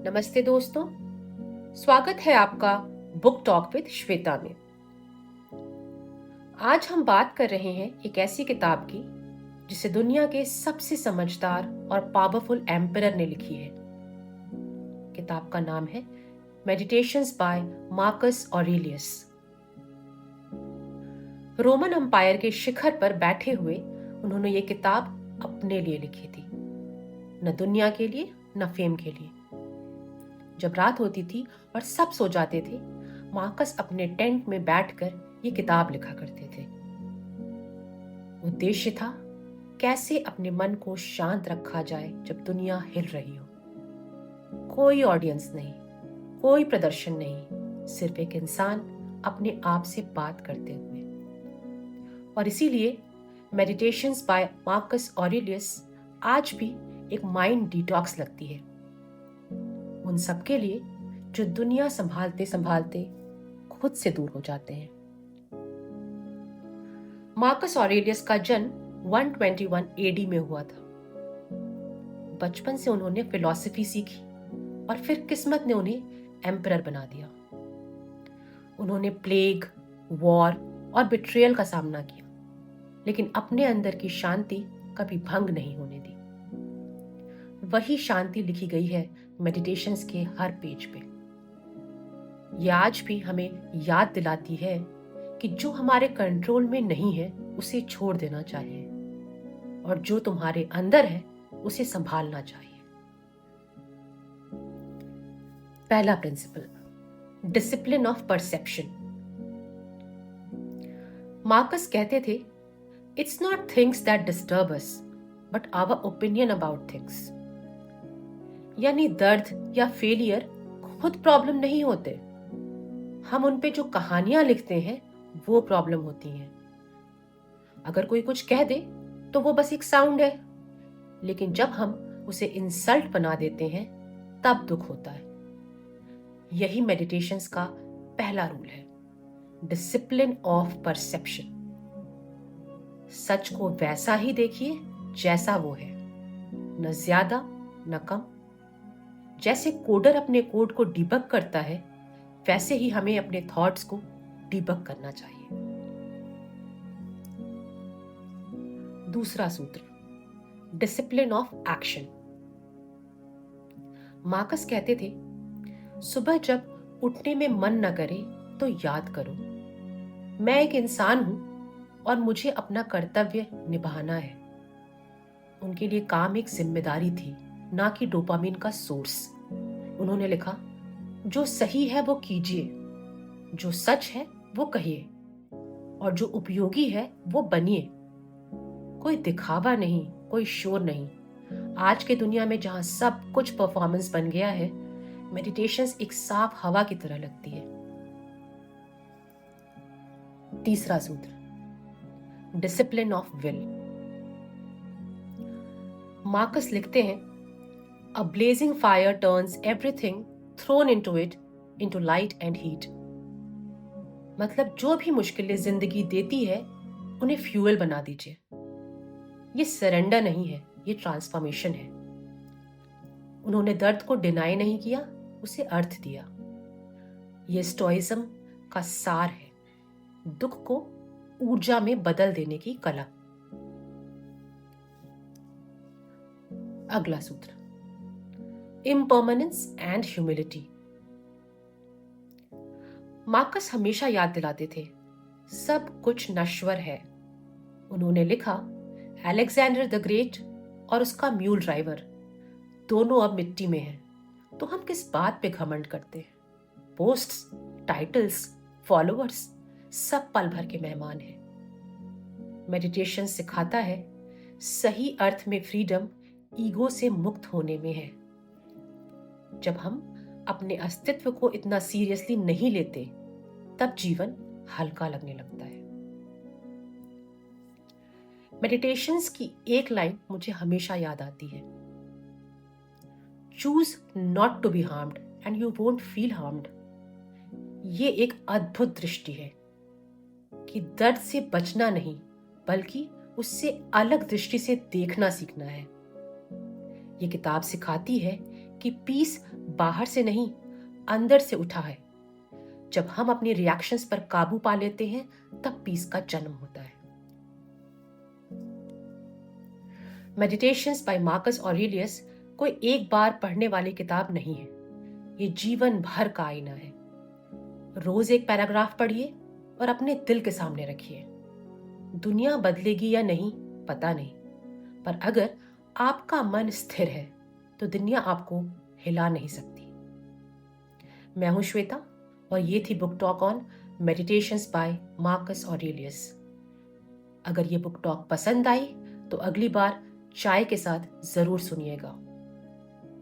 नमस्ते दोस्तों, स्वागत है आपका बुक टॉक विद श्वेता में। आज हम बात कर रहे हैं एक ऐसी किताब की जिसे दुनिया के सबसे समझदार और पावरफुल एम्परर ने लिखी है। किताब का नाम है Meditations by Marcus Aurelius. Roman empire के शिखर पर बैठे हुए उन्होंने ये किताब अपने लिए लिखी थी, न दुनिया के लिए न फेम के लिए। जब रात होती थी और सब सो जाते थे, मार्कस अपने टेंट में बैठकर ये किताब लिखा करते थे। उद्देश्य था कैसे अपने मन को शांत रखा जाए जब दुनिया हिल रही हो। कोई ऑडियंस नहीं, कोई प्रदर्शन नहीं, सिर्फ एक इंसान अपने आप से बात करते हुए। और इसीलिए मेडिटेशंस बाय मार्कस ऑरेलियस आज भी एक माइंड डिटॉक्स लगती है उन सबके लिए जो दुनिया संभालते संभालते खुद से दूर हो जाते हैं। मार्कस ऑरेलियस का जन्म 121 एडी में हुआ था। बचपन से उन्होंने फिलॉसफी सीखी और फिर किस्मत ने उन्हें एम्परर बना दिया। उन्होंने प्लेग, वॉर और बिट्रियल का सामना किया, लेकिन अपने अंदर की शांति कभी भंग नहीं होने दी। वही शांति लिखी गई है मेडिटेशंस के हर पेज पे। ये आज भी हमें याद दिलाती है कि जो हमारे कंट्रोल में नहीं है उसे छोड़ देना चाहिए और जो तुम्हारे अंदर है उसे संभालना चाहिए। पहला principle, discipline of perception. Marcus कहते थे, it's not things that disturb us but our opinion about things. यानी दर्द या फेलियर खुद प्रॉब्लम नहीं होते, हम उन पे जो कहानियां लिखते हैं वो प्रॉब्लम होती हैं। अगर कोई कुछ कह दे तो वो बस एक साउंड है, लेकिन जब हम उसे इंसल्ट बना देते हैं तब दुख होता है। यही मेडिटेशंस का पहला रूल है, डिसिप्लिन ऑफ परसेप्शन। सच को वैसा ही देखिए जैसा वो है, न ज्यादा न कम। जैसे कोडर अपने कोड को डिबग करता है, वैसे ही हमें अपने थॉट्स को डिबग करना चाहिए। दूसरा सूत्र, डिसिप्लिन ऑफ एक्शन। मार्कस कहते थे, सुबह जब उठने में मन न करे तो याद करो, मैं एक इंसान हूं और मुझे अपना कर्तव्य निभाना है। उनके लिए काम एक जिम्मेदारी थी, ना कि डोपामिन का सोर्स। उन्होंने लिखा, जो सही है वो कीजिए, जो सच है वो कहिए, और जो उपयोगी है वो बनिए। कोई दिखावा नहीं, कोई शोर नहीं। आज के दुनिया में जहां सब कुछ परफॉर्मेंस बन गया है, मेडिटेशंस एक साफ हवा की तरह लगती है। तीसरा सूत्र, डिसिप्लिन ऑफ विल। मार्कस लिखते हैं, A blazing fire turns everything thrown into it into light and heat. मतलब जो भी मुश्किलें जिंदगी देती है उन्हें फ्यूल बना दीजिए। ये सरेंडर नहीं है, ये ट्रांसफॉर्मेशन है। उन्होंने दर्द को डिनाई नहीं किया, उसे अर्थ दिया। ये स्टोइज्म का सार है, दुख को ऊर्जा में बदल देने की कला। अगला सूत्र, इम्पर्मानेंस एंड ह्यूमिलिटी। मार्कस हमेशा याद दिलाते थे, सब कुछ नश्वर है। उन्होंने लिखा, अलेक्जेंडर द ग्रेट और उसका म्यूल ड्राइवर दोनों अब मिट्टी में हैं, तो हम किस बात पे घमंड करते हैं? पोस्ट्स, टाइटल्स, फॉलोअर्स सब पल भर के मेहमान हैं। मेडिटेशन सिखाता है, सही अर्थ में फ्रीडम ईगो से मुक्त होने में है। जब हम अपने अस्तित्व को इतना सीरियसली नहीं लेते, तब जीवन हल्का लगने लगता है। मेडिटेशंस की एक लाइन मुझे हमेशा याद आती है, choose not to be harmed and you won't feel harmed. ये एक अद्भुत दृष्टि है कि दर्द से बचना नहीं, बल्कि उससे अलग दृष्टि से देखना सीखना है। ये किताब सिखाती है कि पीस बाहर से नहीं, अंदर से उठा है। जब हम अपनी रिएक्शंस पर काबू पा लेते हैं, तब पीस का जन्म होता है। मेडिटेशंस बाय मार्कस ऑरेलियस कोई एक बार पढ़ने वाली किताब नहीं है। ये जीवन भर का आईना है। रोज एक पैराग्राफ पढ़िए और अपने दिल के सामने रखिए। दुनिया बदलेगी या नहीं पता नहीं, पर अगर आपका मन स्थिर है तो दुनिया आपको हिला नहीं सकती। मैं हूं श्वेता और ये थी book talk on Meditations by Marcus Aurelius. अगर ये बुक टॉक पसंद आई तो अगली बार चाय के साथ जरूर सुनिएगा।